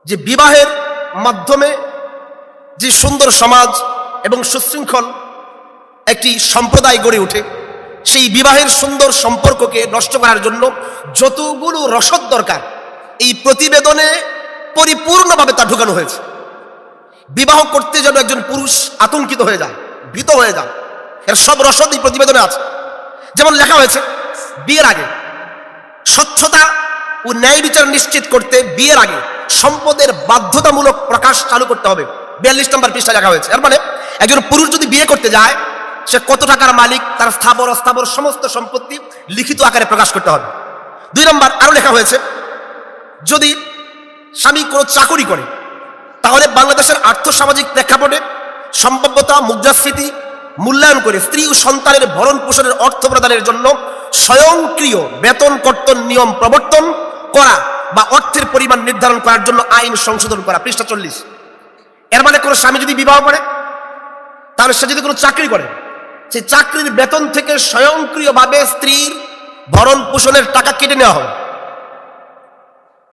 যে বিবাহের মাধ্যমে যে সুন্দর সমাজ এবং সুশৃঙ্খল একটি সম্প্রদায় গড়ে ওঠে, সেই বিবাহের সুন্দর সম্পর্ককে নষ্ট করার জন্য যতগুলো রসদ দরকার এই প্রতিবেদনে পরিপূর্ণভাবে তা ঢুকানো হয়েছে। বিবাহ করতে যেন একজন পুরুষ আতঙ্কিত হয়ে যায়, ভীত হয়ে যায়, এর সব রসদ এই প্রতিবেদনে আছে। যেমন লেখা হয়েছে, বিয়ের আগে স্বচ্ছতা ও ন্যায় বিচার নিশ্চিত করতে বিয়ের আগে সম্পদের বাধ্যতামূলক প্রকাশ চালু করতে হবে। 42 নম্বর পৃষ্ঠায় লেখা হয়েছে। এর মানে একজন পুরুষ যদি বিয়ে করতে যায়, সে কত টাকার মালিক, তার স্থাবর অস্থাবর সমস্ত সম্পত্তি লিখিত আকারে প্রকাশ করতে হবে। 2 নম্বর আরো লেখা হয়েছে, যদি স্বামী কোনো চাকরি করে তাহলে বাংলাদেশের আর্থসামাজিক প্রেক্ষাপটে সম্ভাব্যতা মুদ্রাস্ফীতি মূল্যায়ন করে স্ত্রী ও সন্তানের ভরণ পোষণের অর্থ প্রদানের জন্য স্বয়ংক্রিয় বেতন কর্তন নিয়ম প্রবর্তন করা বা অর্থের পরিমাণ নির্ধারণ করার জন্য আইন সংশোধন করা। পৃষ্ঠা 40। এর মানে কোনো স্বামী যদি বিবাহ করে, তাহলে সে যদি কোনো চাকরি করে, সেই চাকরির বেতন থেকে স্বয়ংক্রিয়ভাবে স্ত্রীর ভরণ পোষণের টাকা কেটে নেওয়া হবে।